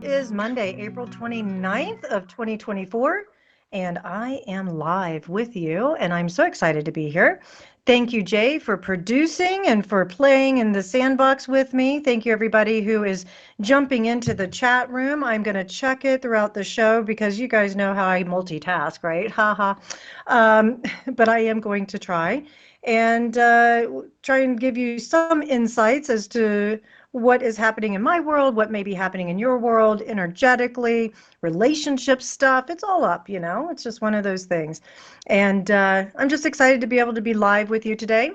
is Monday, April 29th of 2024, and I am live with you, and I'm so excited to be here. Thank you, Jay, for producing and for playing in the sandbox with me. Thank you, everybody who is jumping into the chat room. I'm going to check it throughout the show because you guys know how I multitask, right? Haha. But I am going to try and try and give you some insights as to what is happening in my world, what may be happening in your world, energetically, relationship stuff. It's all up, it's just one of those things. And I'm just excited to be able to be live with you today.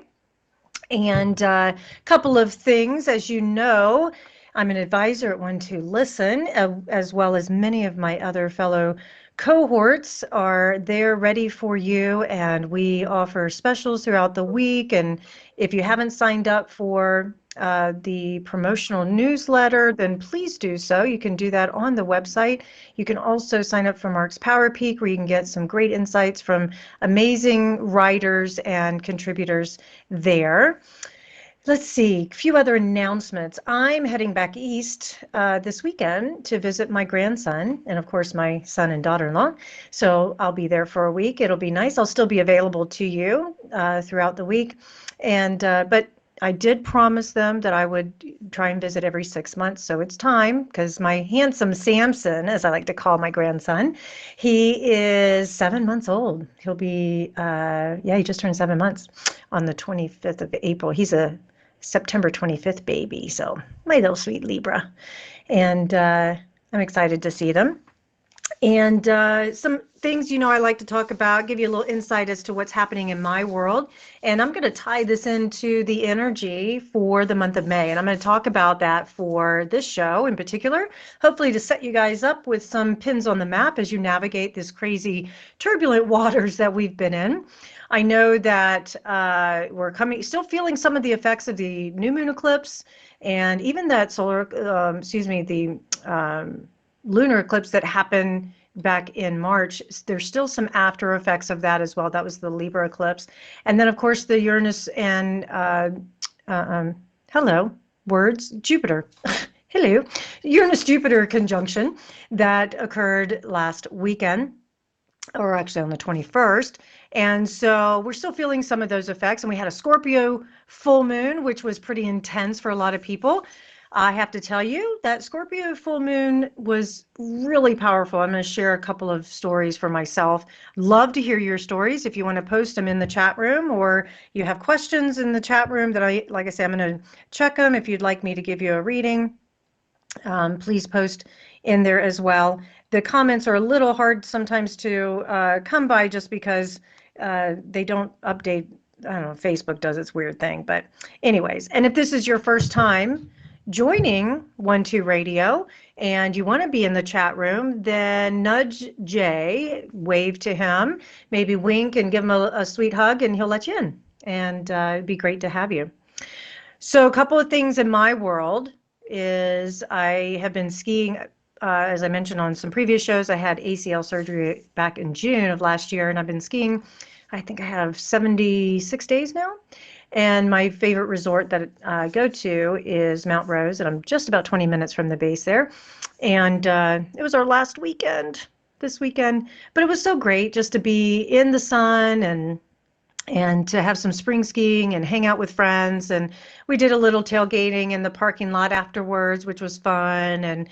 And a couple of things, as you know, I'm an advisor at One to Listen, as well as many of my other fellow cohorts are there ready for you, and we offer specials throughout the week. And if you haven't signed up for the promotional newsletter, then please do so. You can do that on the website. You can also sign up for Mark's Power Peak, where you can get some great insights from amazing writers and contributors there. Let's see, a few other announcements. I'm heading back east this weekend to visit my grandson and, of course, my son and daughter-in-law. So I'll be there for a week. It'll be nice. I'll still be available to you throughout the week. But I did promise them that I would try and visit every 6 months. So it's time, because my handsome Samson, as I like to call my grandson, he is 7 months old. He'll be, he just turned 7 months on the 25th of April. He's a September 25th baby, so my little sweet Libra. And I'm excited to see them. And some things, I like to talk about, give you a little insight as to what's happening in my world. And I'm going to tie this into the energy for the month of May. And I'm going to talk about that for this show in particular, hopefully to set you guys up with some pins on the map as you navigate this crazy turbulent waters that we've been in. I know that we're still feeling some of the effects of the new moon eclipse, and even that the lunar eclipse that happened back in March. There's still some after effects of that as well. That was the Libra eclipse. And then, of course, the Uranus and Jupiter. Hello. Uranus-Jupiter conjunction that occurred last weekend, or actually on the 21st. And so we're still feeling some of those effects. And we had a Scorpio full moon, which was pretty intense for a lot of people. I have to tell you that Scorpio full moon was really powerful. I'm going to share a couple of stories for myself. Love to hear your stories. If you want to post them in the chat room, or you have questions in the chat room that like I say, I'm going to check them. If you'd like me to give you a reading, please post in there as well. The comments are a little hard sometimes to come by just because they don't update. I don't know, Facebook does its weird thing. But anyways, and if this is your first time joining 1-2 Radio and you want to be in the chat room, then nudge Jay, wave to him, maybe wink and give him a sweet hug, and he'll let you in. And it'd be great to have you. So a couple of things in my world is I have been skiing. As I mentioned on some previous shows, I had ACL surgery back in June of last year, and I've been skiing, I think I have 76 days now. And my favorite resort that I go to is Mount Rose, and I'm just about 20 minutes from the base there. And it was our last weekend this weekend, but it was so great just to be in the sun and to have some spring skiing and hang out with friends. And we did a little tailgating in the parking lot afterwards, which was fun. And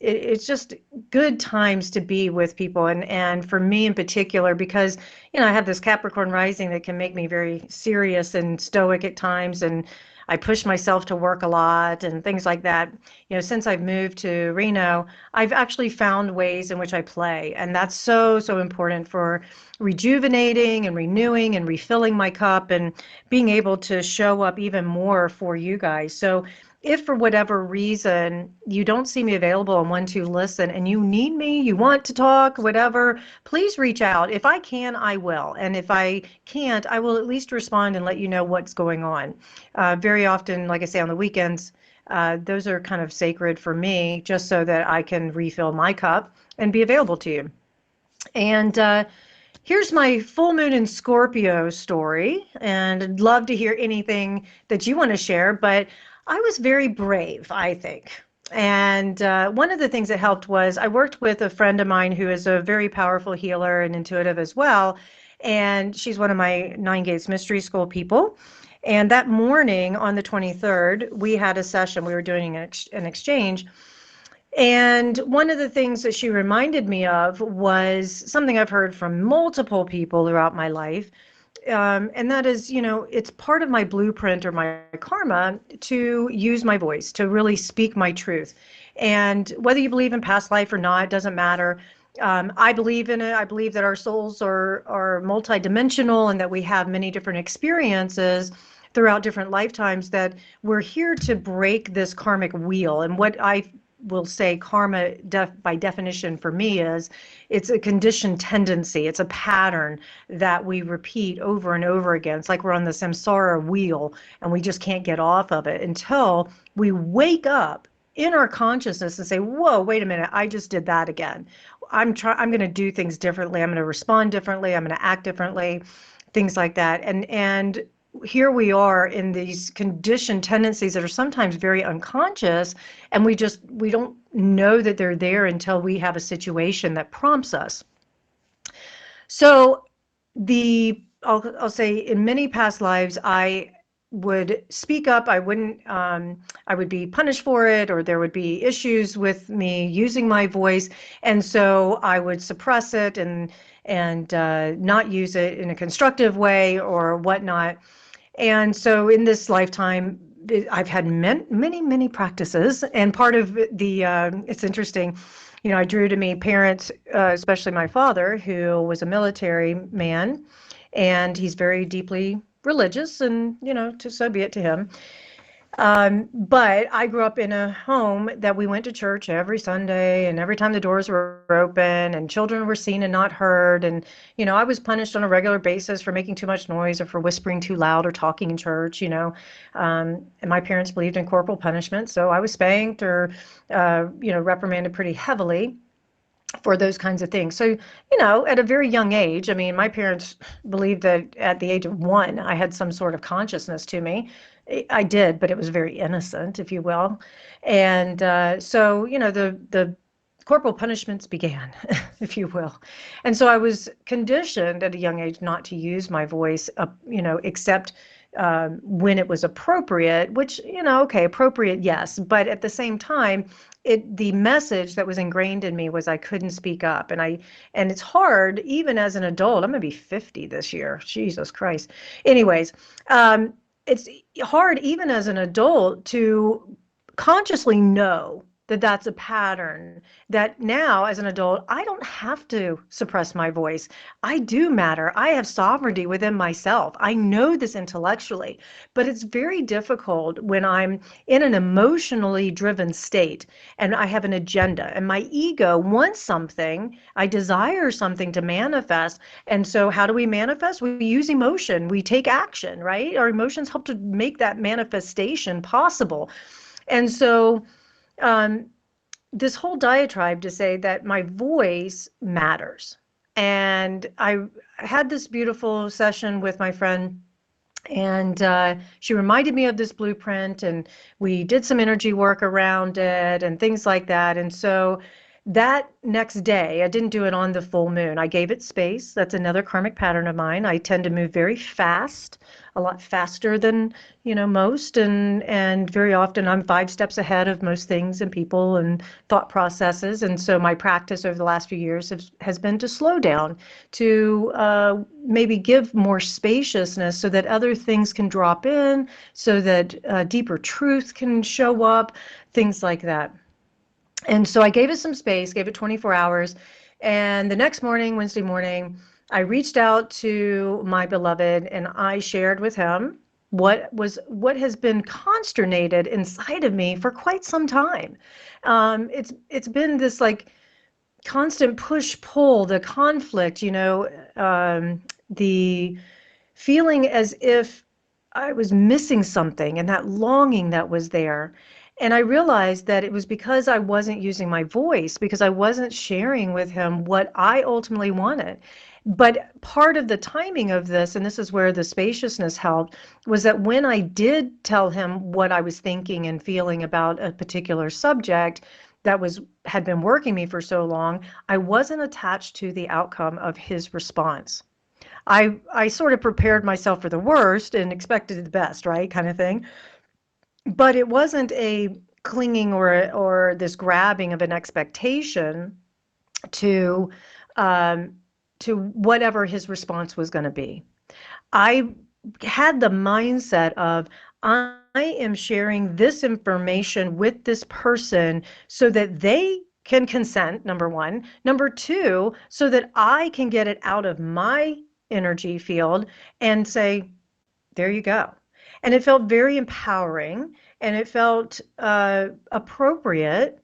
it's just good times to be with people. And for me in particular, because, I have this Capricorn rising that can make me very serious and stoic at times. And I push myself to work a lot and things like that. Since I've moved to Reno, I've actually found ways in which I play. And that's so, so important for rejuvenating and renewing and refilling my cup and being able to show up even more for you guys. So if for whatever reason you don't see me available on 1-2 Listen and you need me, you want to talk, whatever, please reach out. If I can, I will. And if I can't, I will at least respond and let you know what's going on. Very often, like I say, on the weekends, those are kind of sacred for me, just so that I can refill my cup and be available to you. And here's my full moon in Scorpio story, and I'd love to hear anything that you want to share, but I was very brave, I think. And one of the things that helped was I worked with a friend of mine who is a very powerful healer and intuitive as well. And she's one of my Nine Gates Mystery School people. And that morning on the 23rd, we had a session. We were doing an exchange. And one of the things that she reminded me of was something I've heard from multiple people throughout my life. And that is, it's part of my blueprint or my karma to use my voice, to really speak my truth. And whether you believe in past life or not, doesn't matter. I believe in it. I believe that our souls are multidimensional and that we have many different experiences throughout different lifetimes, that we're here to break this karmic wheel. And what I will say karma by definition for me is it's a conditioned tendency. It's a pattern that we repeat over and over again. It's like we're on the samsara wheel and we just can't get off of it until we wake up in our consciousness and say, whoa, wait a minute, I just did that again. I'm going to do things differently. I'm going to respond differently. I'm going to act differently, things like that. And here we are in these conditioned tendencies that are sometimes very unconscious, and we don't know that they're there until we have a situation that prompts us. So I'll say in many past lives, I would speak up. I would be punished for it, or there would be issues with me using my voice. And so I would suppress it and not use it in a constructive way or whatnot. And so in this lifetime, I've had many practices. And part of it's interesting, I drew to me parents, especially my father, who was a military man, and he's very deeply religious, and, so be it to him. But I grew up in a home that we went to church every Sunday, and every time the doors were open and children were seen and not heard. And, I was punished on a regular basis for making too much noise or for whispering too loud or talking in church, and my parents believed in corporal punishment. So I was spanked or, reprimanded pretty heavily for those kinds of things. So, at a very young age, I mean, my parents believed that at the age of 1, I had some sort of consciousness to me. I did, but it was very innocent, if you will. And so, the corporal punishments began, if you will. And so I was conditioned at a young age not to use my voice, except when it was appropriate, which, okay, appropriate, yes. But at the same time, the message that was ingrained in me was I couldn't speak up. And it's hard, even as an adult. I'm going to be 50 this year. Jesus Christ. Anyways, it's hard even as an adult to consciously know that that's a pattern, that now as an adult, I don't have to suppress my voice. I do matter. I have sovereignty within myself. I know this intellectually, but it's very difficult when I'm in an emotionally driven state and I have an agenda and my ego wants something. I desire something to manifest. And so how do we manifest? We use emotion. We take action, right? Our emotions help to make that manifestation possible. And so this whole diatribe to say that my voice matters. And I had this beautiful session with my friend, and she reminded me of this blueprint, and we did some energy work around it and things like that. And so that next day, I didn't do it on the full moon. I gave it space. That's another karmic pattern of mine. I tend to move very fast, a lot faster than, most. And very often I'm 5 steps ahead of most things and people and thought processes. And so my practice over the last few years has been to slow down, to maybe give more spaciousness so that other things can drop in, so that deeper truth can show up, things like that. And so I gave it some space, gave it 24 hours. And the next morning, Wednesday morning, I reached out to my beloved and I shared with him what has been consternated inside of me for quite some time. It's been this like constant push-pull, the conflict, the feeling as if I was missing something, and that longing that was there. And I realized that it was because I wasn't using my voice, because I wasn't sharing with him what I ultimately wanted. But part of the timing of this, and this is where the spaciousness helped, was that when I did tell him what I was thinking and feeling about a particular subject that had been working me for so long, I wasn't attached to the outcome of his response. I sort of prepared myself for the worst and expected the best, right? Kind of thing. But it wasn't a clinging or this grabbing of an expectation to um, to whatever his response was going to be. I had the mindset of I am sharing this information with this person so that they can consent, number one. Number two, so that I can get it out of my energy field and say, there you go. And it felt very empowering and it felt appropriate.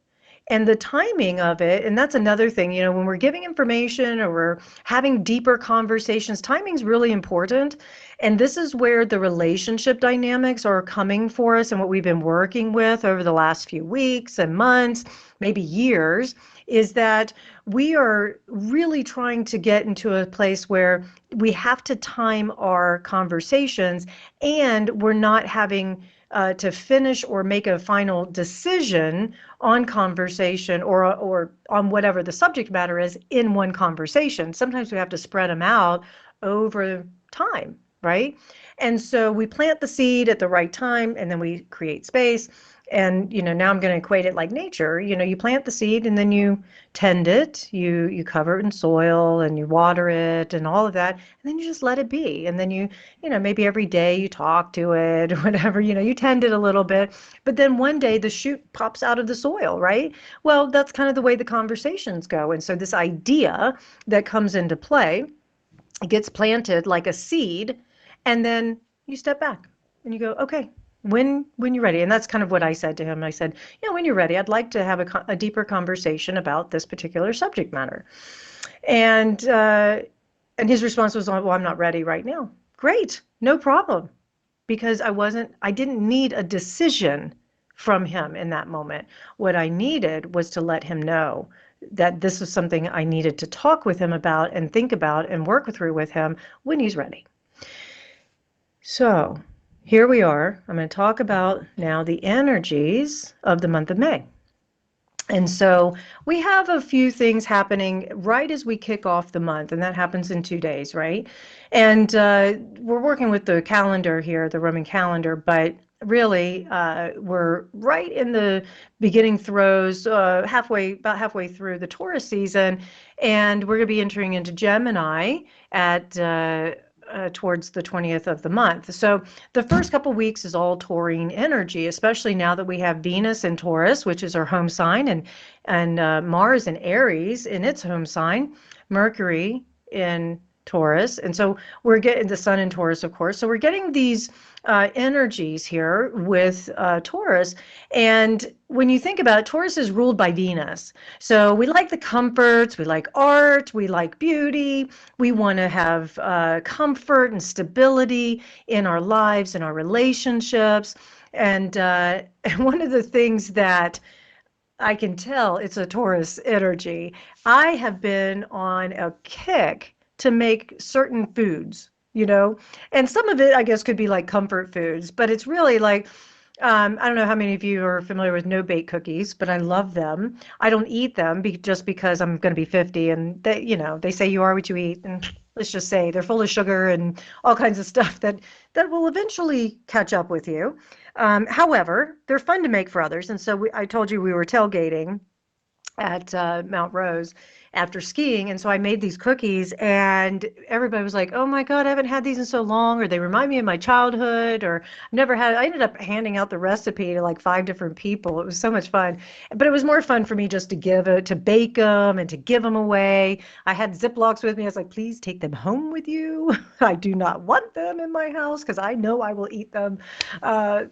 And the timing of it, and that's another thing, when we're giving information or we're having deeper conversations, timing's really important. And this is where the relationship dynamics are coming for us and what we've been working with over the last few weeks and months, maybe years, is that we are really trying to get into a place where we have to time our conversations and we're not having to finish or make a final decision on conversation or on whatever the subject matter is in one conversation. Sometimes we have to spread them out over time, right? And so we plant the seed at the right time and then we create space. And now I'm going to equate it like nature. You plant the seed and then you tend it, you cover it in soil and you water it and all of that, and then you just let it be. And then maybe every day you talk to it or whatever, you tend it a little bit, but then one day the shoot pops out of the soil, right? Well, that's kind of the way the conversations go. And so this idea that comes into play, it gets planted like a seed, and then you step back and you go, okay, when you're ready. And that's kind of what I said to him. I said, when you're ready, I'd like to have a deeper conversation about this particular subject matter. And his response was, well, I'm not ready right now. Great, no problem. Because I didn't need a decision from him in that moment. What I needed was to let him know that this was something I needed to talk with him about and think about and work through with him when he's ready. So here we are. I'm going to talk about now the energies of the month of May. And so we have a few things happening right as we kick off the month, and that happens in 2 days, right? And we're working with the calendar here, the Roman calendar, but really we're right in the beginning throes, about halfway through the Taurus season, and we're going to be entering into Gemini at towards the 20th of the month. So the first couple weeks is all taurine energy, especially now that we have Venus in Taurus, which is our home sign, and Mars in Aries in its home sign, Mercury in Taurus. And so we're getting the sun in Taurus, of course. So we're getting these energies here with Taurus. And when you think about it, Taurus is ruled by Venus. So we like the comforts, we like art, we like beauty. We want to have comfort and stability in our lives, in our relationships. And one of the things that I can tell, it's a Taurus energy. I have been on a kick to make certain foods, and some of it, I guess, could be like comfort foods, but it's really like, I don't know how many of you are familiar with no-bake cookies, but I love them. I don't eat them just because I'm going to be 50 and they say you are what you eat. And let's just say they're full of sugar and all kinds of stuff that will eventually catch up with you. However, they're fun to make for others. And so I told you we were tailgating at Mount Rose after skiing. And so I made these cookies and everybody was like, oh my God, I haven't had these in so long, or they remind me of my childhood, or I ended up handing out the recipe to like 5 different people. It was so much fun, but it was more fun for me just to bake them and to give them away. I had Ziplocs with me. I was like, please take them home with you. I do not want them in my house because I know I will eat them,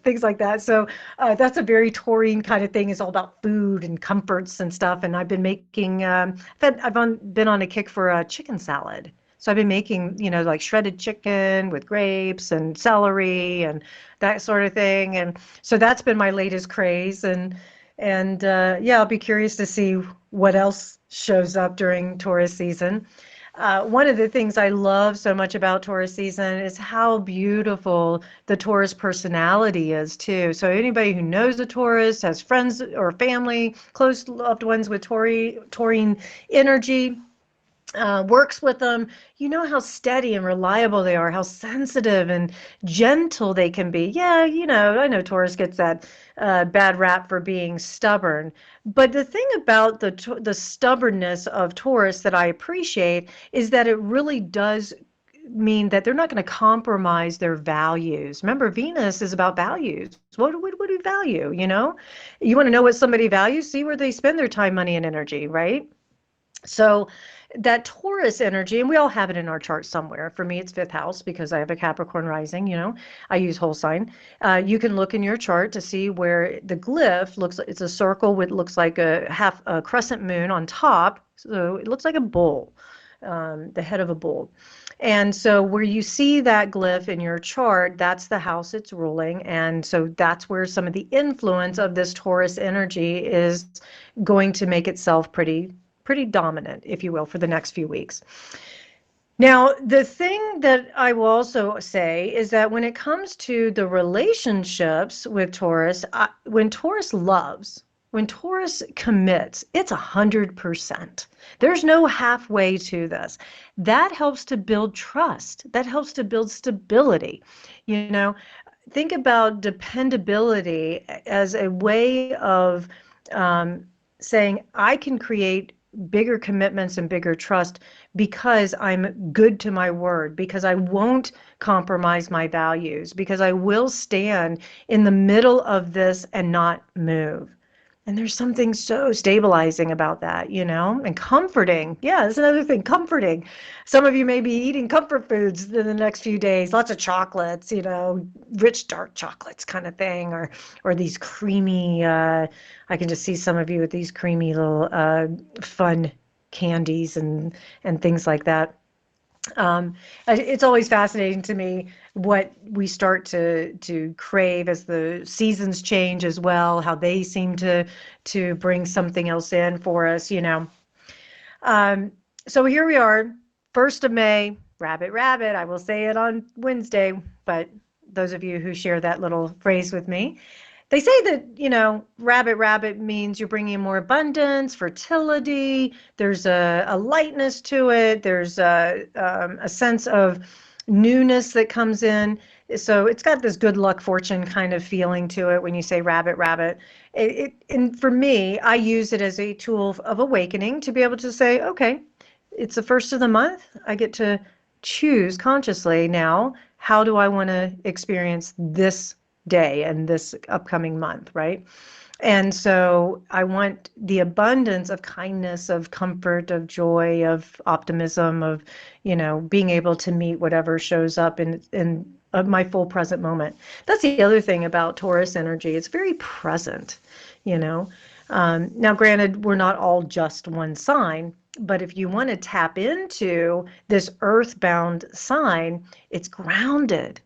things like that. So that's a very taurine kind of thing. It's all about food and comforts and stuff. And I've been making, I've been on a kick for a chicken salad. So I've been making, like shredded chicken with grapes and celery and that sort of thing. And so that's been my latest craze. And yeah, I'll be curious to see what else shows up during Taurus season. One of the things I love so much about Taurus season is how beautiful the Taurus personality is too. So anybody who knows a Taurus, has friends or family, close loved ones with Taurine energy, works with them, you know how steady and reliable they are, how sensitive and gentle they can be. Yeah, I know Taurus gets that bad rap for being stubborn, but the thing about the stubbornness of Taurus that I appreciate is that it really does mean that they're not going to compromise their values. Remember, Venus is about values. What do you value? You want to know what somebody values? See where they spend their time, money, and energy, right? So that Taurus energy, and we all have it in our chart somewhere. For me, it's fifth house because I have a Capricorn rising, I use whole sign. You can look in your chart to see where the glyph looks like it's a circle with looks like a crescent moon on top. So it looks like a bull, the head of a bull. And so where you see that glyph in your chart, that's the house it's ruling. And so that's where some of the influence of this Taurus energy is going to make itself pretty dominant, if you will, for the next few weeks. Now, the thing that I will also say is that when it comes to the relationships with Taurus, when Taurus loves, when Taurus commits, it's 100%. There's no halfway to this. That helps to build trust. That helps to build stability. Think about dependability as a way of saying, I can create bigger commitments and bigger trust because I'm good to my word, because I won't compromise my values, because I will stand in the middle of this and not move. And there's something so stabilizing about that, and comforting. Yeah, that's another thing, comforting. Some of you may be eating comfort foods in the next few days, lots of chocolates, rich dark chocolates kind of thing, or these creamy, I can just see some of you with these creamy little fun candies and things like that. It's always fascinating to me what we start to crave as the seasons change as well, how they seem to bring something else in for us. So here we are, 1st of May, rabbit, rabbit. I will say it on Wednesday, but those of you who share that little phrase with me, they say that, rabbit, rabbit means you're bringing more abundance, fertility. There's a lightness to it. There's a sense of newness that comes in. So it's got this good luck, fortune kind of feeling to it when you say rabbit, rabbit. And for me, I use it as a tool of awakening to be able to say, okay, it's the 1st of the month. I get to choose consciously now, how do I want to experience this day and this upcoming month, right? And so I want the abundance of kindness, of comfort, of joy, of optimism, of, being able to meet whatever shows up in my full present moment. That's the other thing about Taurus energy. It's very present. Now, granted, we're not all just one sign, but if you want to tap into this earthbound sign, it's grounded.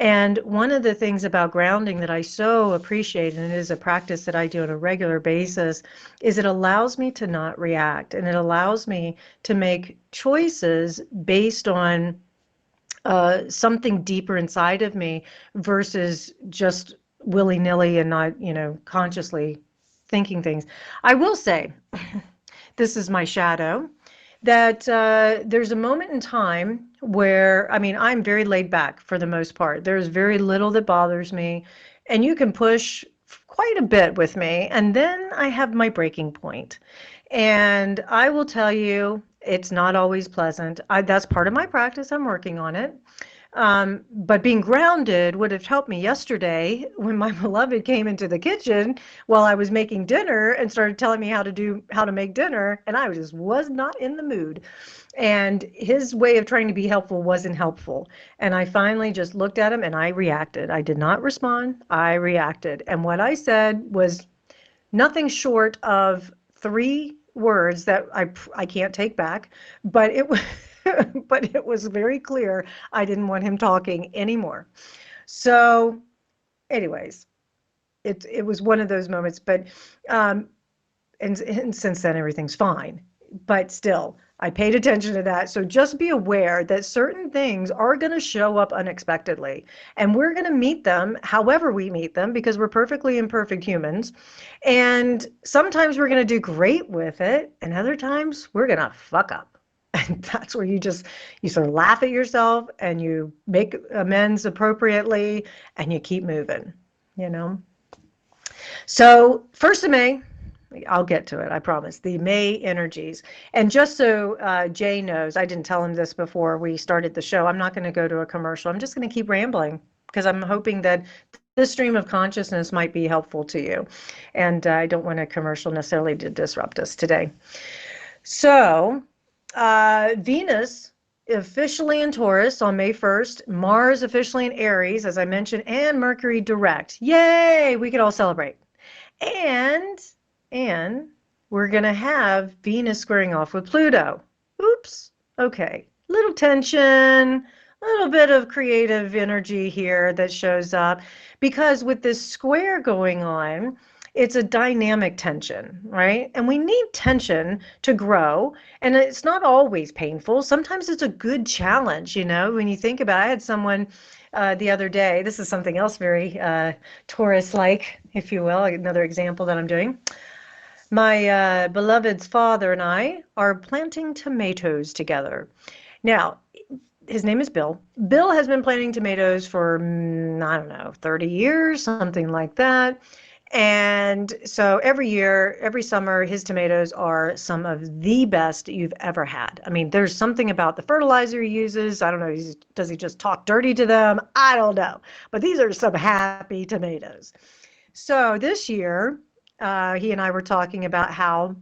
And one of the things about grounding that I so appreciate, and it is a practice that I do on a regular basis, is it allows me to not react, and it allows me to make choices based on something deeper inside of me versus just willy-nilly and not, consciously thinking things. I will say, this is my shadow, that there's a moment in time where, I'm very laid back for the most part. There's very little that bothers me, and you can push quite a bit with me, and then I have my breaking point. And I will tell you, it's not always pleasant. That's part of my practice. I'm working on it. But being grounded would have helped me yesterday when my beloved came into the kitchen while I was making dinner and started telling me how to make dinner, and I just was not in the mood. And his way of trying to be helpful wasn't helpful. And I finally just looked at him and I reacted. I did not respond. I reacted. And what I said was nothing short of 3 words that I can't take back, but it was but it was very clear I didn't want him talking anymore. So anyways, it was one of those moments, but and since then everything's fine. But still, I paid attention to that. So just be aware that certain things are going to show up unexpectedly. And we're going to meet them however we meet them because we're perfectly imperfect humans. And sometimes we're going to do great with it. And other times we're going to fuck up. And that's where you sort of laugh at yourself and you make amends appropriately and you keep moving, you know? So 1st of May, I'll get to it, I promise. The May energies. And just so Jay knows, I didn't tell him this before we started the show. I'm not going to go to a commercial. I'm just going to keep rambling because I'm hoping that this stream of consciousness might be helpful to you. And I don't want a commercial necessarily to disrupt us today. So Venus officially in Taurus on May 1st, Mars officially in Aries, as I mentioned, and Mercury direct. Yay! We could all celebrate. And we're going to have Venus squaring off with Pluto. Oops. Okay. Little tension, a little bit of creative energy here that shows up because with this square going on, it's a dynamic tension, right? And we need tension to grow. And it's not always painful. Sometimes it's a good challenge, you know, when you think about it. I had someone the other day, this is something else very Taurus-like, if you will, another example that I'm doing. My beloved's father and I are planting tomatoes together. Now, his name is Bill. Bill has been planting tomatoes for, I don't know, 30 years, something like that. And so every year, every summer, his tomatoes are some of the best you've ever had. I mean, there's something about the fertilizer he uses. I don't know, does he just talk dirty to them? I don't know. But these are some happy tomatoes. So this year, he and I were talking about how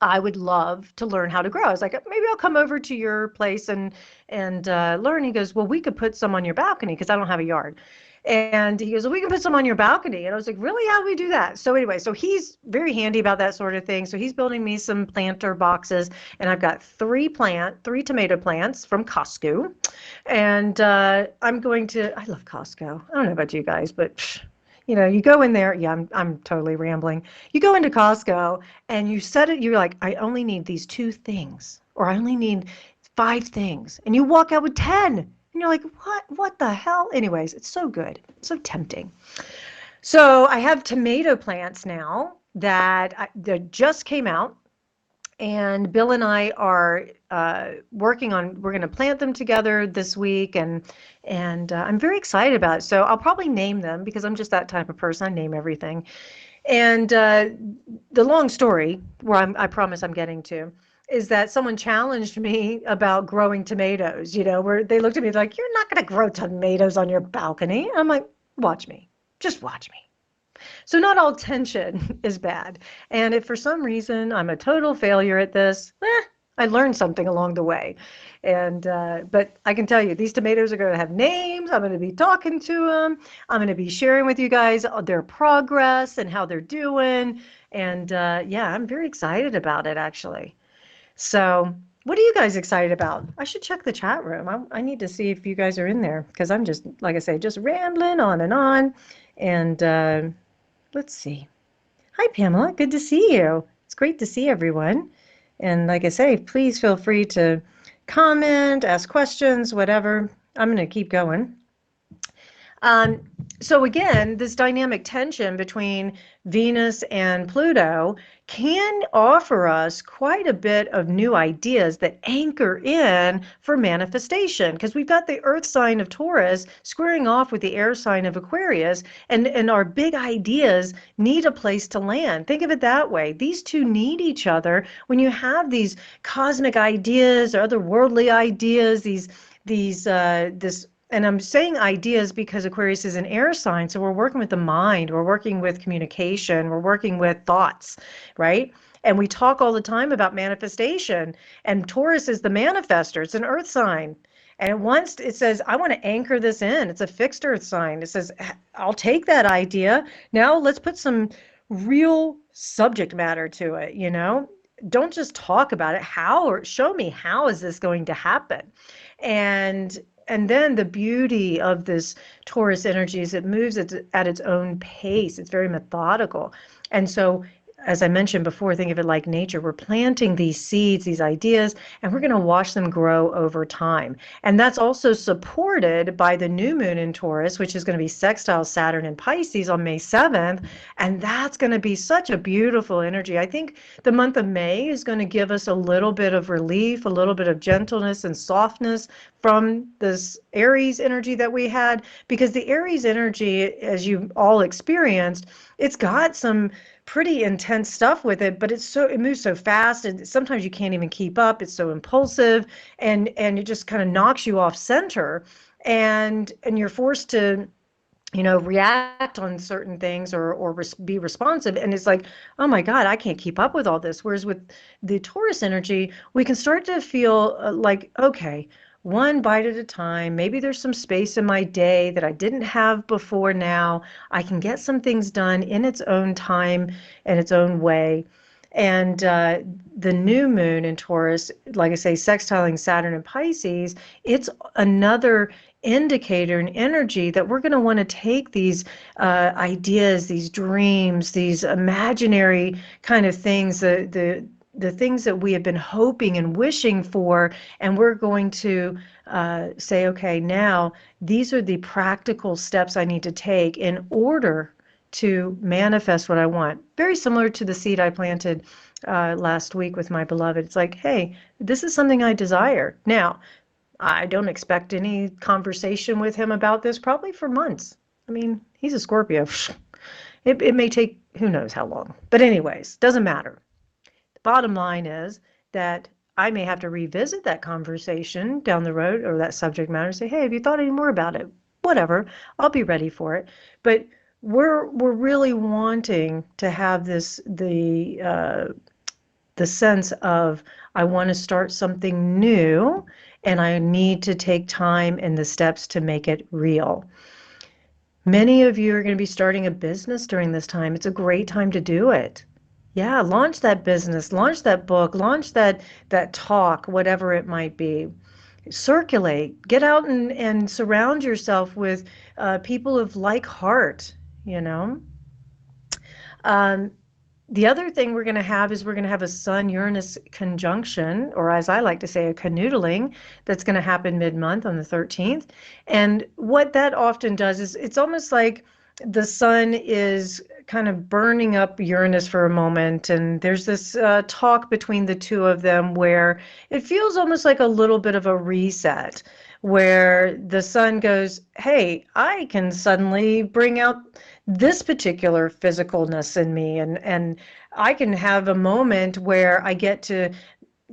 I would love to learn how to grow. I was like, maybe I'll come over to your place and learn. He goes, well, we could put some on your balcony because I don't have a yard. And he goes, well, we can put some on your balcony. And I was like, really? How do we do that? So anyway, so he's very handy about that sort of thing. So he's building me some planter boxes. And I've got three tomato plants from Costco. And I love Costco. I don't know about you guys, but you know, you go in there. Yeah, I'm totally rambling. You go into Costco and you set it. You're like, I only need these 2 things, or I only need 5 things, and you walk out with 10. And you're like, what the hell? Anyways, it's so good. It's so tempting. So I have tomato plants now that just came out. And Bill and I are working on, we're going to plant them together this week. And I'm very excited about it. So I'll probably name them because I'm just that type of person. I name everything. And the long story, where I promise I'm getting to, is that someone challenged me about growing tomatoes, you know, where they looked at me like, you're not going to grow tomatoes on your balcony. I'm like, watch me. Just watch me. So not all tension is bad. And if for some reason I'm a total failure at this, I learned something along the way. And but I can tell you, these tomatoes are going to have names. I'm going to be talking to them. I'm going to be sharing with you guys their progress and how they're doing. And yeah, I'm very excited about it, actually. So what are you guys excited about? I should check the chat room. I need to see if you guys are in there because I'm just, like I say, just rambling on and on. And let's see. Hi, Pamela. Good to see you. It's great to see everyone. And like I say, please feel free to comment, ask questions, whatever. I'm going to keep going. So again, this dynamic tension between Venus and Pluto can offer us quite a bit of new ideas that anchor in for manifestation, because we've got the earth sign of Taurus squaring off with the air sign of Aquarius, and our big ideas need a place to land. Think of it that way. These two need each other. When you have these cosmic ideas or otherworldly ideas, this, and I'm saying ideas because Aquarius is an air sign, so we're working with the mind, we're working with communication, we're working with thoughts, right? And we talk all the time about manifestation, and Taurus is the manifester. It's an earth sign. And it says, I want to anchor this in. It's a fixed earth sign. It says, I'll take that idea. Now let's put some real subject matter to it, you know? Don't just talk about it. How, or show me how is this going to happen? And then the beauty of this Taurus energy is it moves at its own pace. It's very methodical. And so as I mentioned before, think of it like nature. We're planting these seeds, these ideas, and we're going to watch them grow over time. And that's also supported by the new moon in Taurus, which is going to be sextile Saturn in Pisces on May 7th. And that's going to be such a beautiful energy. I think the month of May is going to give us a little bit of relief, a little bit of gentleness and softness from this Aries energy that we had, because the Aries energy, as you all experienced, it's got some pretty intense stuff with it, but it moves so fast, and sometimes you can't even keep up. It's so impulsive, and it just kind of knocks you off center, and you're forced to react on certain things, or be responsive. And it's like, oh my God, I can't keep up with all this. Whereas with the Taurus energy, we can start to feel like, okay, one bite at a time. Maybe there's some space in my day that I didn't have before. Now I can get some things done in its own time and its own way. And the new moon in Taurus, like I say, sextiling Saturn and Pisces, it's another indicator and energy that we're going to want to take these ideas, these dreams, these imaginary kind of things, the things that we have been hoping and wishing for, and we're going to say, okay, now these are the practical steps I need to take in order to manifest what I want. Very similar to the seed I planted last week with my beloved. It's like, hey, this is something I desire. Now, I don't expect any conversation with him about this probably for months. I mean, he's a Scorpio. It may take who knows how long. But anyways, doesn't matter. The bottom line is that I may have to revisit that conversation down the road, or that subject matter, and say, hey, have you thought any more about it? Whatever, I'll be ready for it. But we're really wanting to have the sense of, I want to start something new, and I need to take time and the steps to make it real. Many of you are going to be starting a business during this time. It's a great time to do it. Yeah, launch that business, launch that book, launch that talk, whatever it might be. Circulate, get out and surround yourself with people of like heart, you know. The other thing we're going to have is we're going to have a Sun-Uranus conjunction, or as I like to say, a canoodling, that's going to happen mid-month on the 13th. And what that often does is it's almost like the sun is kind of burning up Uranus for a moment, and there's this talk between the two of them where it feels almost like a little bit of a reset, where the sun goes, hey, I can suddenly bring out this particular physicalness in me, and I can have a moment where I get to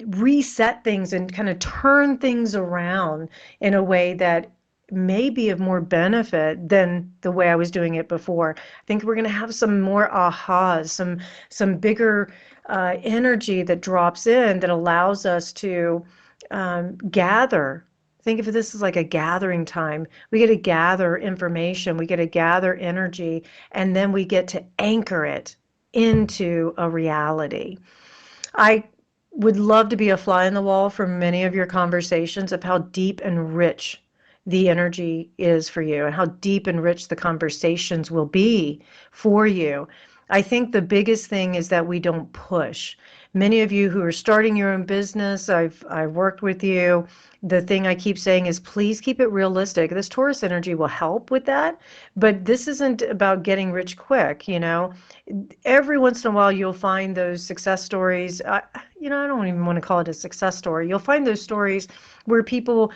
reset things and kind of turn things around in a way that may be of more benefit than the way I was doing it before. I think we're going to have some more ahas, some bigger energy that drops in that allows us to gather. Think of this as like a gathering time. We get to gather information, we get to gather energy, and then we get to anchor it into a reality. I would love to be a fly on the wall for many of your conversations of how deep and rich the energy is for you, and how deep and rich the conversations will be for you. I think the biggest thing is that we don't push. Many of you who are starting your own business, I've worked with you. The thing I keep saying is, please keep it realistic. This Taurus energy will help with that, but this isn't about getting rich quick. Every once in a while you'll find those success stories. I don't even want to call it a success story. You'll find those stories where people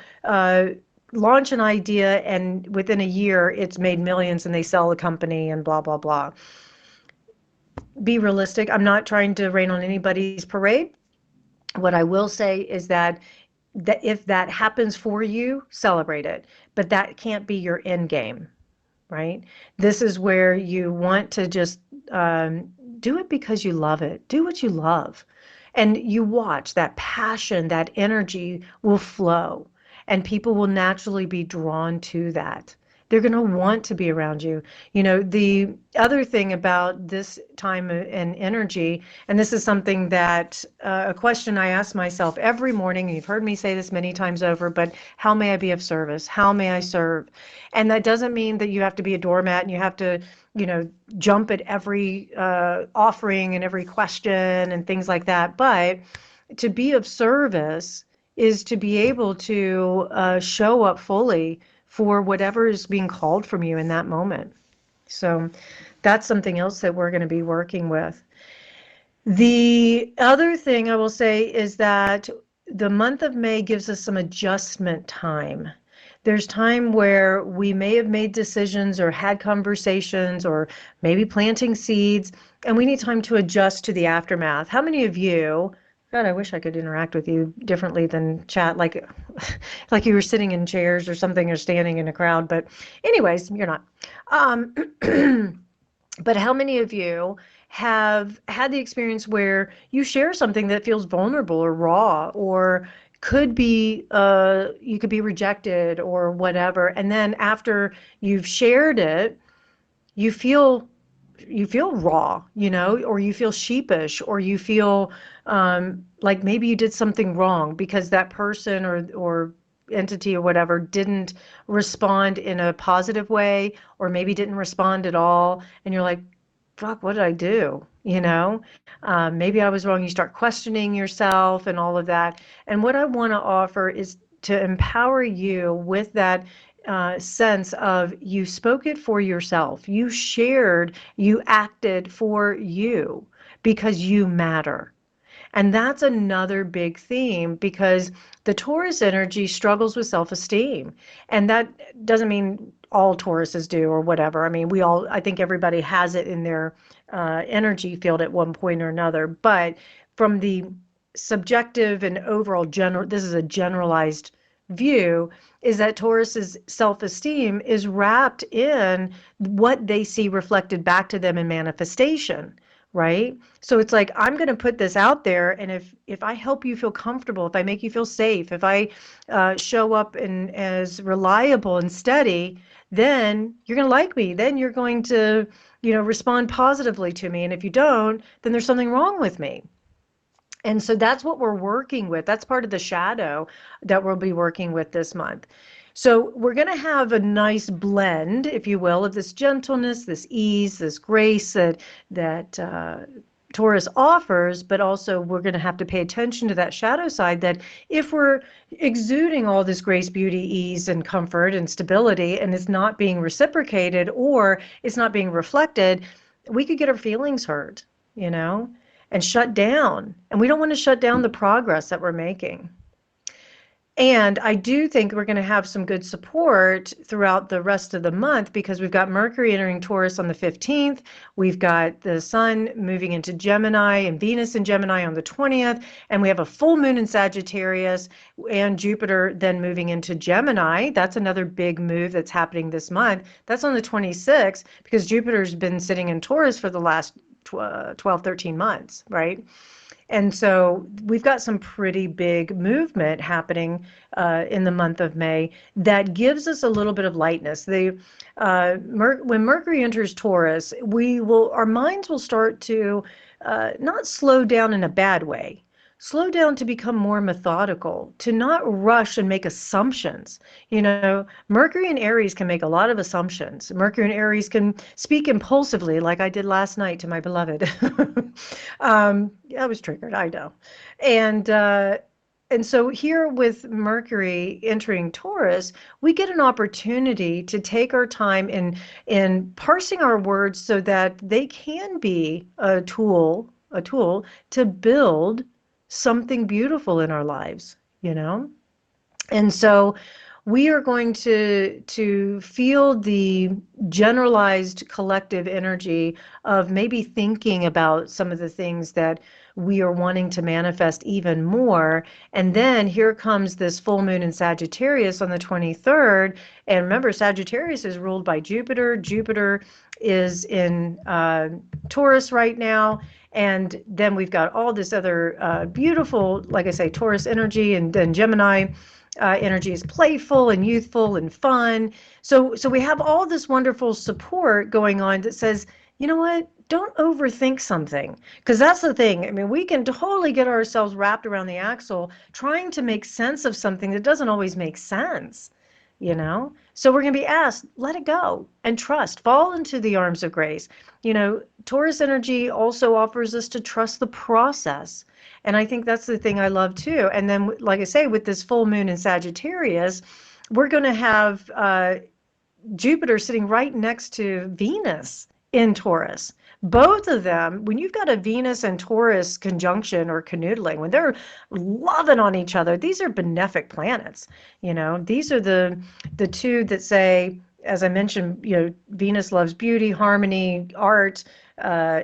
launch an idea, and within a year it's made millions, and they sell the company and blah, blah, blah. Be realistic. I'm not trying to rain on anybody's parade. What I will say is that if that happens for you, celebrate it. But that can't be your end game, right? This is where you want to just do it because you love it. Do what you love. And you watch that passion, that energy will flow. And people will naturally be drawn to that. They're going to want to be around you. The other thing about this time and energy, and this is something that a question I ask myself every morning, and you've heard me say this many times over, but how may I be of service? How may I serve? And that doesn't mean that you have to be a doormat and you have to, jump at every offering and every question and things like that. But to be of service is to be able to show up fully for whatever is being called from you in that moment. So that's something else that we're going to be working with. The other thing I will say is that the month of May gives us some adjustment time. There's time where we may have made decisions or had conversations or maybe planting seeds, and we need time to adjust to the aftermath. How many of you, God, I wish I could interact with you differently than chat, like like you were sitting in chairs or something or standing in a crowd, but anyways, you're not. Um, but how many of you have had the experience where you share something that feels vulnerable or raw or could be you could be rejected or whatever, and then after you've shared it, you feel raw, or you feel sheepish, or you feel like maybe you did something wrong because that person or entity or whatever didn't respond in a positive way, or maybe didn't respond at all, and you're like, fuck, what did I do? Maybe I was wrong. You start questioning yourself and all of that. And what I want to offer is to empower you with that sense of you spoke it for yourself. You shared, you acted for you because you matter. And that's another big theme because the Taurus energy struggles with self-esteem. And that doesn't mean all Tauruses do or whatever. I mean, I think everybody has it in their energy field at one point or another. But from the subjective and overall this is a generalized view, is that Taurus's self-esteem is wrapped in what they see reflected back to them in manifestation. Right? So it's like, I'm going to put this out there, and if I help you feel comfortable, if I make you feel safe, if I show up as reliable and steady, then you're going to like me. Then you're going to, respond positively to me. And if you don't, then there's something wrong with me. And so that's what we're working with. That's part of the shadow that we'll be working with this month. So we're going to have a nice blend, if you will, of this gentleness, this ease, this grace that Taurus offers, but also we're going to have to pay attention to that shadow side, that if we're exuding all this grace, beauty, ease, and comfort and stability, and it's not being reciprocated or it's not being reflected, we could get our feelings hurt, and shut down. And we don't want to shut down the progress that we're making. And I do think we're going to have some good support throughout the rest of the month because we've got Mercury entering Taurus on the 15th. We've got the Sun moving into Gemini and Venus in Gemini on the 20th. And we have a full moon in Sagittarius and Jupiter then moving into Gemini. That's another big move that's happening this month. That's on the 26th because Jupiter's been sitting in Taurus for the last 12, 13 months, right? And so we've got some pretty big movement happening in the month of May that gives us a little bit of lightness. When Mercury enters Taurus, our minds will start to not slow down in a bad way. Slow down to become more methodical, to not rush and make assumptions. Mercury and Aries can make a lot of assumptions. Mercury and Aries can speak impulsively, like I did last night to my beloved. I was triggered, I know. And so here with Mercury entering Taurus, we get an opportunity to take our time in parsing our words so that they can be a tool to build something beautiful in our lives, And so we are going to feel the generalized collective energy of maybe thinking about some of the things that we are wanting to manifest even more. And then here comes this full moon in Sagittarius on the 23rd. And remember, Sagittarius is ruled by Jupiter. Jupiter is in Taurus right now. And then we've got all this other beautiful, like I say, Taurus energy, and then Gemini energy is playful and youthful and fun. So we have all this wonderful support going on that says, you know what? Don't overthink something, because that's the thing. I mean, we can totally get ourselves wrapped around the axle trying to make sense of something that doesn't always make sense. So we're going to be asked, let it go and trust, fall into the arms of grace. Taurus energy also offers us to trust the process. And I think that's the thing I love too. And then, like I say, with this full moon in Sagittarius, we're going to have Jupiter sitting right next to Venus in Taurus. Both of them, when you've got a Venus and Taurus conjunction or canoodling, when they're loving on each other, these are benefic planets. These are the two that say, as I mentioned, Venus loves beauty, harmony, art,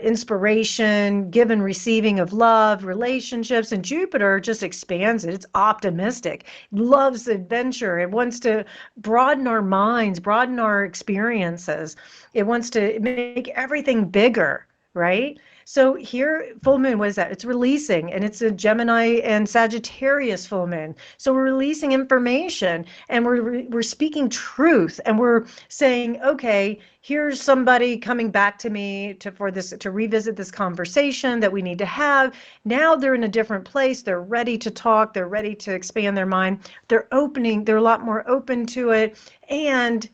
inspiration, give and receiving of love, relationships, and Jupiter just expands it. It's optimistic, loves adventure. It wants to broaden our minds, broaden our experiences. It wants to make everything bigger, right? So here, full moon, what is that? It's releasing, and it's a Gemini and Sagittarius full moon. So we're releasing information, and we're speaking truth, and we're saying, okay, here's somebody coming back to me to revisit this conversation that we need to have. Now they're in a different place. They're ready to talk. They're ready to expand their mind. They're a lot more open to it, and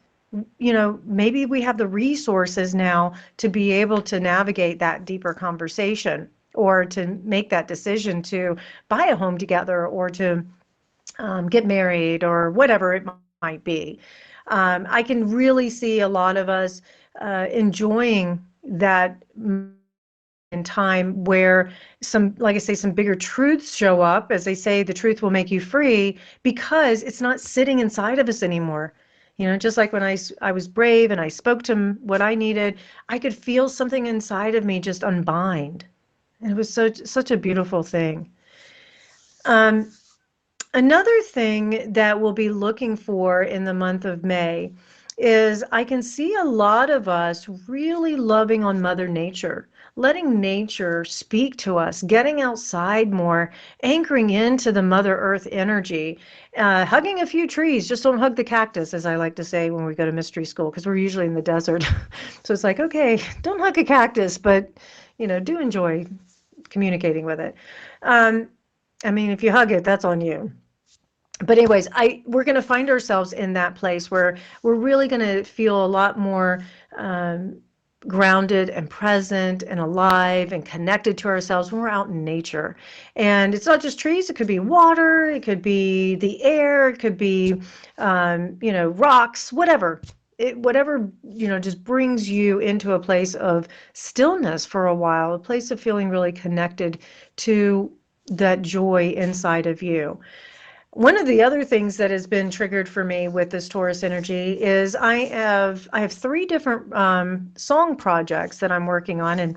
maybe we have the resources now to be able to navigate that deeper conversation or to make that decision to buy a home together or to get married or whatever it might be. I can really see a lot of us enjoying that in time where like I say, some bigger truths show up. As they say, the truth will make you free because it's not sitting inside of us anymore. Just like when I was brave and I spoke to what I needed, I could feel something inside of me just unbind. And it was such a beautiful thing. Another thing that we'll be looking for in the month of May is I can see a lot of us really loving on Mother Nature, letting nature speak to us, getting outside more, anchoring into the Mother Earth energy, hugging a few trees. Just don't hug the cactus, as I like to say when we go to mystery school, because we're usually in the desert. So it's like, okay, don't hug a cactus, but, do enjoy communicating with it. If you hug it, that's on you. But anyways, we're going to find ourselves in that place where we're really going to feel a lot more grounded and present and alive and connected to ourselves when we're out in nature. And it's not just trees, it could be water, it could be the air, it could be, rocks, whatever. Whatever, just brings you into a place of stillness for a while, a place of feeling really connected to that joy inside of you. One of the other things that has been triggered for me with this Taurus energy is I have 3 different song projects that I'm working on, and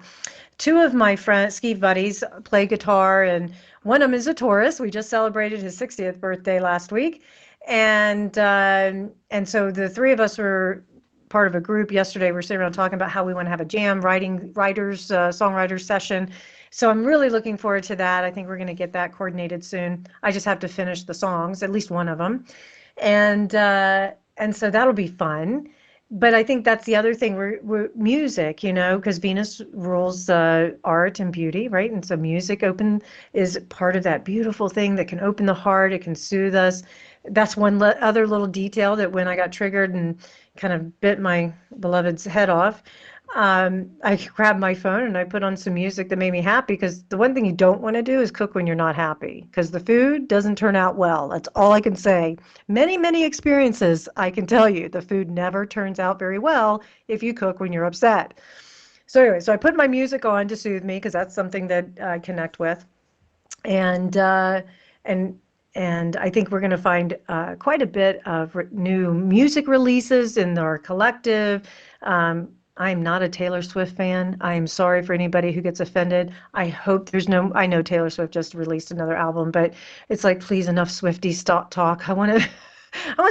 2 of my friends, ski buddies, play guitar, and one of them is a Taurus. We just celebrated his 60th birthday last week, and so the 3 of us were part of a group yesterday. We're sitting around talking about how we want to have a jam songwriters session. So I'm really looking forward to that. I think we're going to get that coordinated soon. I just have to finish the songs, at least one of them, and so that'll be fun. But I think that's the other thing. We're music, because Venus rules art and beauty, right? And so music is part of that beautiful thing that can open the heart. It can soothe us. That's one other little detail that when I got triggered and kind of bit my beloved's head off, I grabbed my phone and I put on some music that made me happy, because the one thing you don't want to do is cook when you're not happy, because the food doesn't turn out well. That's all I can say. Many, many experiences, I can tell you, the food never turns out very well if you cook when you're upset. So anyway, so I put my music on to soothe me, because that's something that I connect with. And I think we're going to find quite a bit of new music releases in our collective. I'm not a Taylor Swift fan. I'm sorry for anybody who gets offended. I know Taylor Swift just released another album, but it's like, please, enough Swiftie talk. I want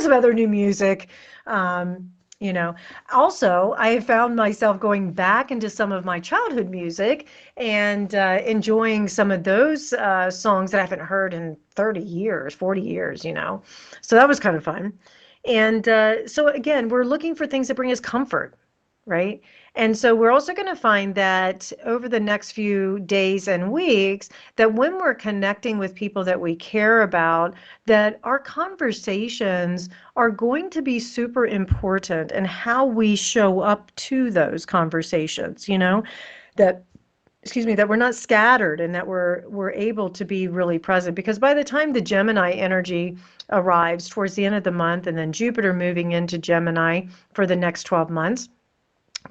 some other new music. Also, I have found myself going back into some of my childhood music and enjoying some of those songs that I haven't heard in 30 years, 40 years, So that was kind of fun. And so again, we're looking for things that bring us comfort, right? And so we're also going to find that over the next few days and weeks, that when we're connecting with people that we care about, that our conversations are going to be super important and how we show up to those conversations, that excuse me, that we're not scattered and that we're able to be really present. Because by the time the Gemini energy arrives towards the end of the month, and then Jupiter moving into Gemini for the next 12 months,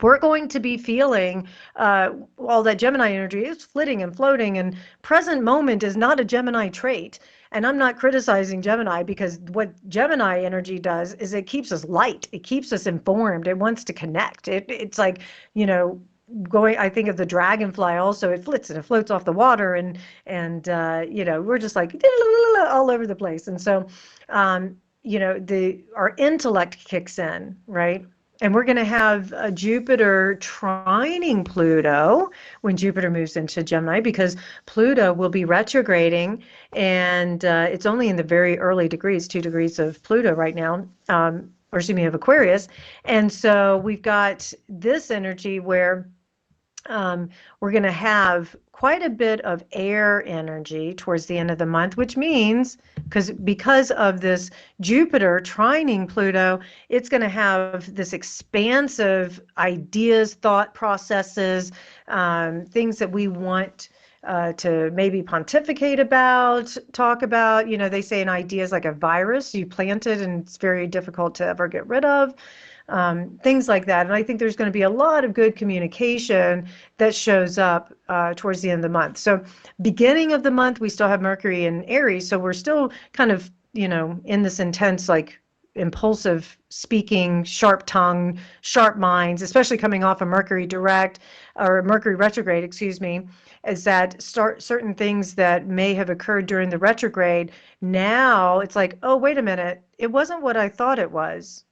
we're going to be feeling all that Gemini energy is flitting and floating, and present moment is not a Gemini trait. And I'm not criticizing Gemini, because what Gemini energy does is it keeps us light. It keeps us informed. It wants to connect. It's like, going, I think of the dragonfly also, it flits and it floats off the water, and we're just like all over the place. And so, our intellect kicks in, right? And we're going to have a Jupiter trining Pluto when Jupiter moves into Gemini, because Pluto will be retrograding, and it's only in the very early degrees, 2 degrees of Pluto right now, or excuse me, of Aquarius. And so we've got this energy where we're going to have quite a bit of air energy towards the end of the month, which means because of this Jupiter trining Pluto, it's going to have this expansive ideas, thought processes, things that we want to maybe pontificate about, talk about. They say an idea is like a virus. You plant it and it's very difficult to ever get rid of. Things like that. And I think there's going to be a lot of good communication that shows up towards the end of the month. So beginning of the month, we still have Mercury in Aries. So we're still kind of, in this intense, like impulsive speaking, sharp tongue, sharp minds, especially coming off a Mercury direct or Mercury retrograde, excuse me, is that start certain things that may have occurred during the retrograde. Now it's like, oh, wait a minute. It wasn't what I thought it was.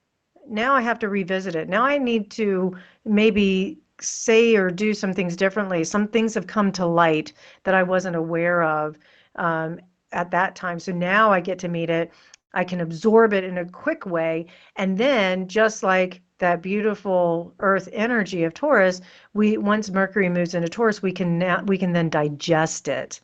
Now I have to revisit it. Now I need to maybe say or do some things differently. Some things have come to light that I wasn't aware of at that time. So now I get to meet it. I can absorb it in a quick way. And then, just like that beautiful earth energy of Taurus, once Mercury moves into Taurus, we can then digest it.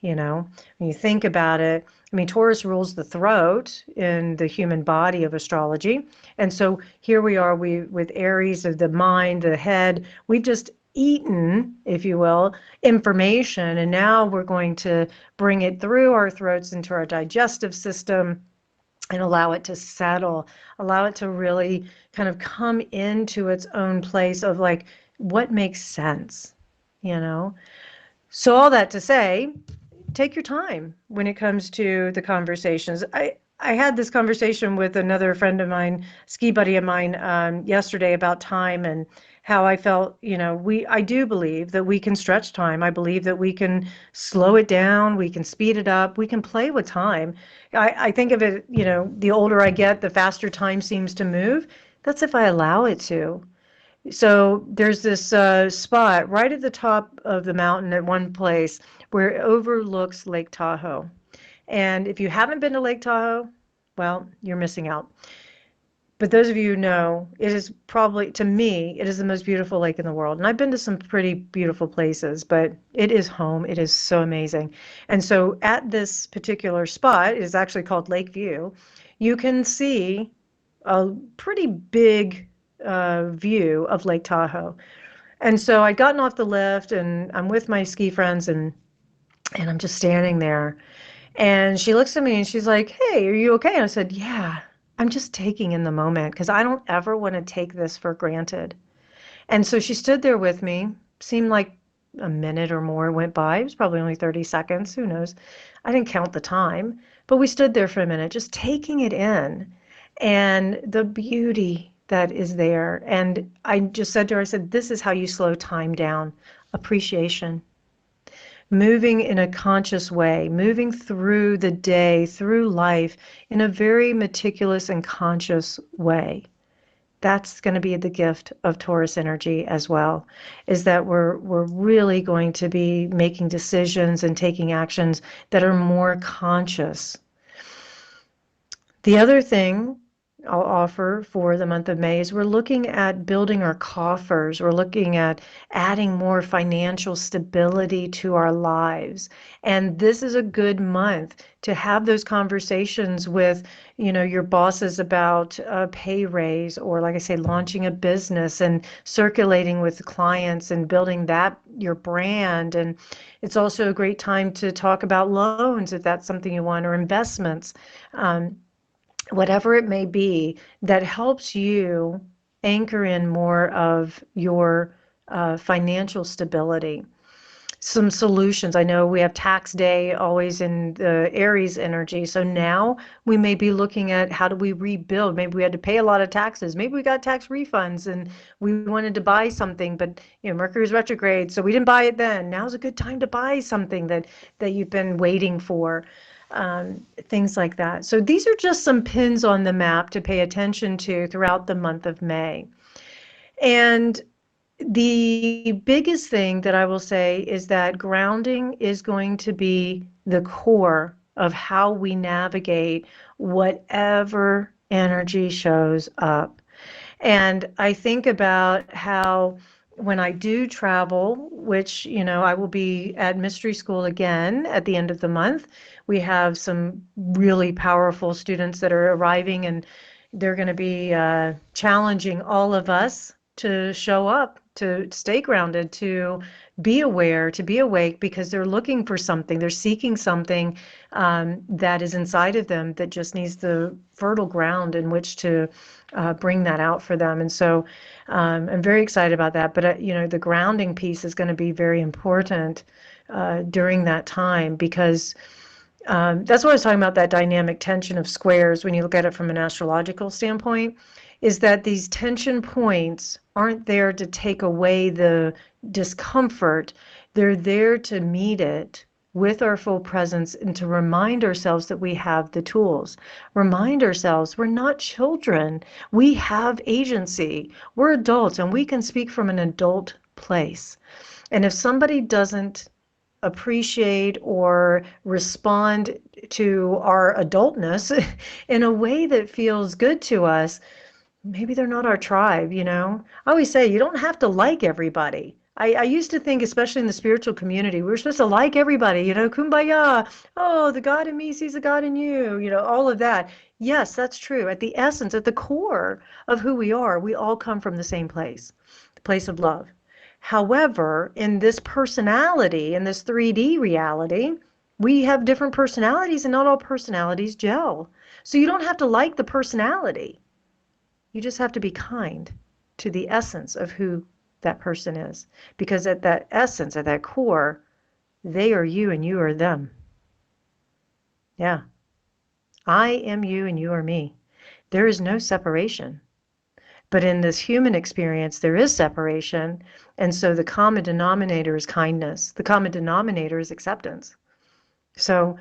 When you think about it, I mean, Taurus rules the throat in the human body of astrology. And so here we are, with Aries of the mind, the head. We've just eaten, if you will, information, and now we're going to bring it through our throats into our digestive system and allow it to settle, allow it to really kind of come into its own place of like, what makes sense, So all that to say, take your time when it comes to the conversations. I had this conversation with another friend of mine, ski buddy of mine, yesterday about time and how I felt. I do believe that we can stretch time. I believe that we can slow it down. We can speed it up. We can play with time. I think of it, the older I get, the faster time seems to move. That's if I allow it to. So there's this spot right at the top of the mountain at one place where it overlooks Lake Tahoe. And if you haven't been to Lake Tahoe, well, you're missing out. But those of you who know, it is probably, to me, it is the most beautiful lake in the world. And I've been to some pretty beautiful places, but it is home. It is so amazing. And so at this particular spot, it is actually called Lake View, you can see a pretty big view of Lake Tahoe. And so I'd gotten off the lift, and I'm with my ski friends, and I'm just standing there. And she looks at me and she's like, "Hey, are you okay?" And I said, "Yeah, I'm just taking in the moment, because I don't ever want to take this for granted." And so she stood there with me. Seemed like a minute or more went by. It was probably only 30 seconds. Who knows? I didn't count the time. But we stood there for a minute, just taking it in, and the beauty that is there. And I just said to her, I said, "This is how you slow time down. Appreciation. Moving in a conscious way, moving through the day, through life in a very meticulous and conscious way." That's going to be the gift of Taurus energy as well, is that we're really going to be making decisions and taking actions that are more conscious. The other thing I'll offer for the month of May is we're looking at building our coffers. We're looking at adding more financial stability to our lives. And this is a good month to have those conversations with, your bosses about a pay raise, or like I say, launching a business and circulating with clients and building that your brand. And it's also a great time to talk about loans if that's something you want, or investments. Whatever it may be, that helps you anchor in more of your financial stability. Some solutions. I know we have tax day always in the Aries energy. So now we may be looking at how do we rebuild? Maybe we had to pay a lot of taxes. Maybe we got tax refunds and we wanted to buy something, but Mercury's retrograde, so we didn't buy it then. Now's a good time to buy something that you've been waiting for. Things like that. So these are just some pins on the map to pay attention to throughout the month of May. And the biggest thing that I will say is that grounding is going to be the core of how we navigate whatever energy shows up. And I think about how when I do travel, which, I will be at Mystery School again at the end of the month. We have some really powerful students that are arriving, and they're going to be challenging all of us to show up, to stay grounded, to be aware, to be awake, because they're looking for something. They're seeking something that is inside of them that just needs the fertile ground in which to bring that out for them. And so I'm very excited about that. But, the grounding piece is going to be very important during that time, because that's what I was talking about, that dynamic tension of squares when you look at it from an astrological standpoint, is that these tension points aren't there to take away the discomfort. They're there to meet it with our full presence and to remind ourselves that we have the tools. Remind ourselves we're not children. We have agency. We're adults and we can speak from an adult place. And if somebody doesn't appreciate or respond to our adultness in a way that feels good to us, maybe they're not our tribe. I always say you don't have to like everybody. I used to think, especially in the spiritual community, we were supposed to like everybody, kumbaya. Oh, the God in me sees the God in you, all of that. Yes, that's true. At the essence, at the core of who we are, we all come from the same place, the place of love. However, in this personality, in this 3D reality, we have different personalities and not all personalities gel. So you don't have to like the personality. You just have to be kind to the essence of who that person is. Because at that essence, at that core, they are you and you are them. Yeah. I am you and you are me. There is no separation. But in this human experience, there is separation. And so the common denominator is kindness. The common denominator is acceptance. So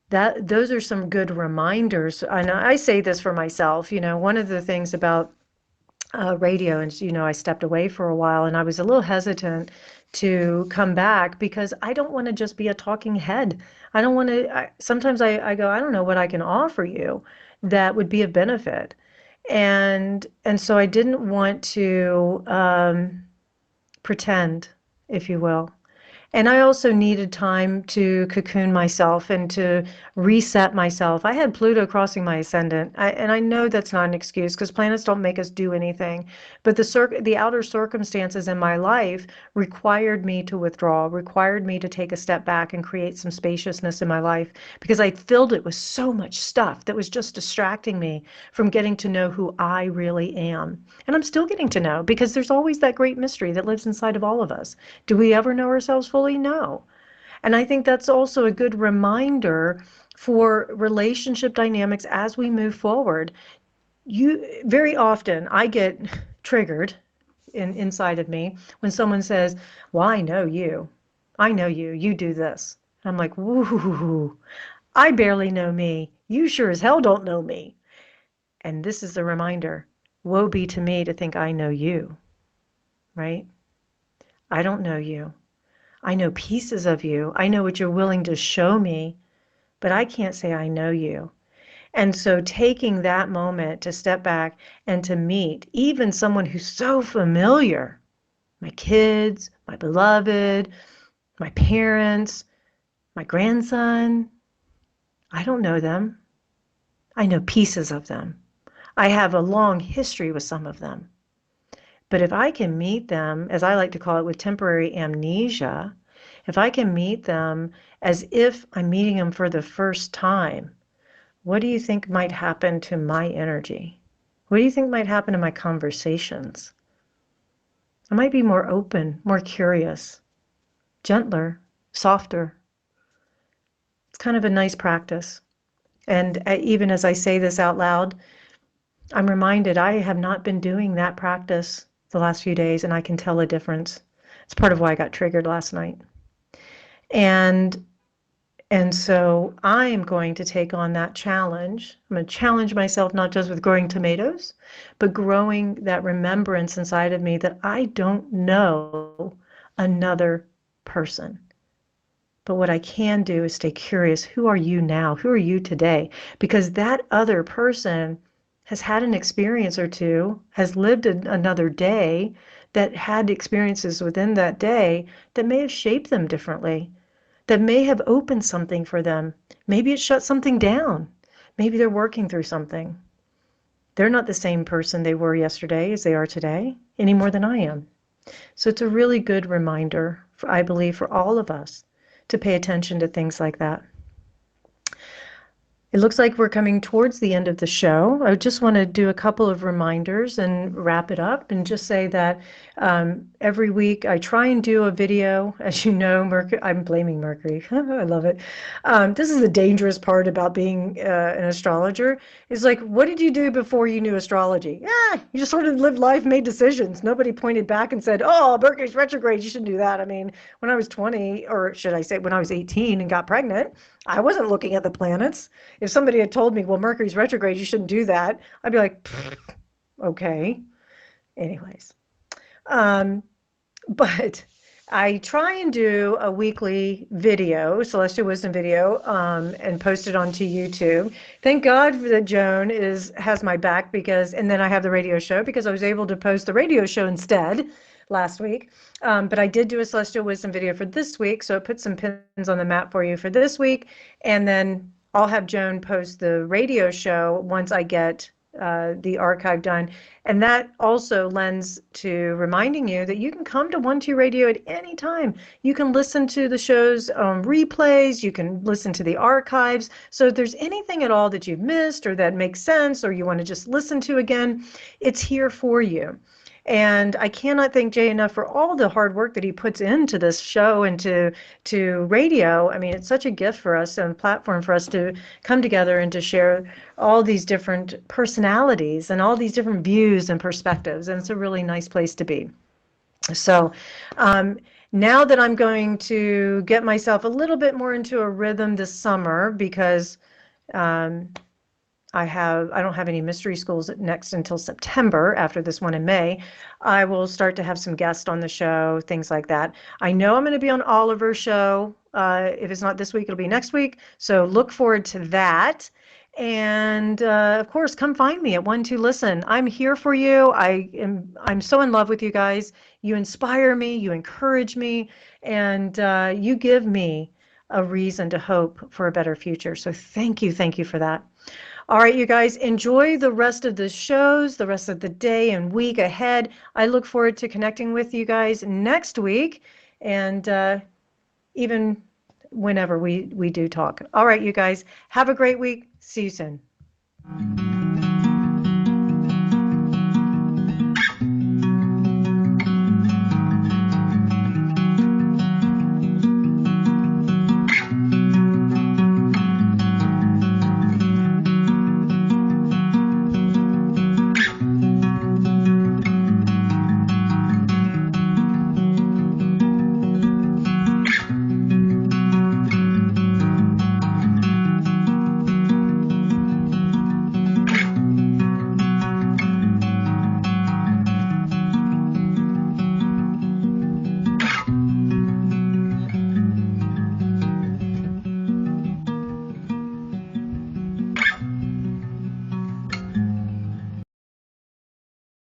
those are some good reminders. And I say this for myself. One of the things about radio, and I stepped away for a while, and I was a little hesitant to come back because I don't want to just be a talking head. I don't want to. Sometimes I go, I don't know what I can offer you that would be of benefit, and so I didn't want to pretend, if you will. And I also needed time to cocoon myself and to reset myself. I had Pluto crossing my ascendant, and I know that's not an excuse because planets don't make us do anything. But the outer circumstances in my life required me to withdraw, required me to take a step back and create some spaciousness in my life because I filled it with so much stuff that was just distracting me from getting to know who I really am. And I'm still getting to know because there's always that great mystery that lives inside of all of us. Do we ever know ourselves fully? No. And I think that's also a good reminder for relationship dynamics as we move forward. Very often I get triggered inside of me when someone says, well, I know you. I know you. You do this. I'm like, woo, I barely know me. You sure as hell don't know me. And this is the reminder. Woe be to me to think I know you, right? I don't know you. I know pieces of you. I know what you're willing to show me, but I can't say I know you. And so taking that moment to step back and to meet even someone who's so familiar, my kids, my beloved, my parents, my grandson, I don't know them. I know pieces of them. I have a long history with some of them. But if I can meet them, as I like to call it, with temporary amnesia, if I can meet them as if I'm meeting them for the first time, what do you think might happen to my energy? What do you think might happen to my conversations? I might be more open, more curious, gentler, softer. It's kind of a nice practice. And even as I say this out loud, I'm reminded I have not been doing that practice the last few days, and I can tell a difference. It's part of why I got triggered last night. And and so I am going to take on that challenge. I'm going to challenge myself not just with growing tomatoes, but growing that remembrance inside of me that I don't know another person. But what I can do is stay curious. Who are you now? Who are you today? Because that other person has had an experience or two, has lived another day, that had experiences within that day that may have shaped them differently, that may have opened something for them. Maybe it shut something down. Maybe they're working through something. They're not the same person they were yesterday as they are today, any more than I am. So it's a really good reminder, I believe, for all of us to pay attention to things like that. It looks like we're coming towards the end of the show. I just want to do a couple of reminders and wrap it up and just say that every week I try and do a video. As you know, Mercury, I'm blaming Mercury. I love it. This is the dangerous part about being an astrologer. Is like, what did you do before you knew astrology? Yeah, you just sort of lived life, made decisions. Nobody pointed back and said, oh, Mercury's retrograde, you shouldn't do that. I mean, when I was 20, or should I say when I was 18 and got pregnant, I wasn't looking at the planets. If somebody had told me, well, Mercury's retrograde, you shouldn't do that, I'd be like, okay. Anyways, but I try and do a weekly video, Celestial Wisdom video, and post it onto YouTube. Thank God that Joan has my back, because, and then I have the radio show, because I was able to post the radio show instead last week. But I did do a Celestial Wisdom video for this week, so it put some pins on the map for you for this week. And then I'll have Joan post the radio show once I get the archive done. And that also lends to reminding you that you can come to 1-2 Radio at any time. You can listen to the show's replays. You can listen to the archives. So if there's anything at all that you've missed or that makes sense or you want to just listen to again, it's here for you. And I cannot thank Jay enough for all the hard work that he puts into this show and to radio. I mean, it's such a gift for us and a platform for us to come together and to share all these different personalities and all these different views and perspectives. And it's a really nice place to be. So now that I'm going to get myself a little bit more into a rhythm this summer, because I don't have any mystery schools next until September after this one in May. I will start to have some guests on the show, things like that. I know I'm going to be on Oliver's show. If it's not this week, it'll be next week. So look forward to that. And of course, come find me at 1-2 Listen. I'm here for you. I'm so in love with you guys. You inspire me, you encourage me, and you give me a reason to hope for a better future. So thank you for that. All right, you guys, enjoy the rest of the shows, the rest of the day and week ahead. I look forward to connecting with you guys next week, and even whenever we do talk. All right, you guys, have a great week. See you soon.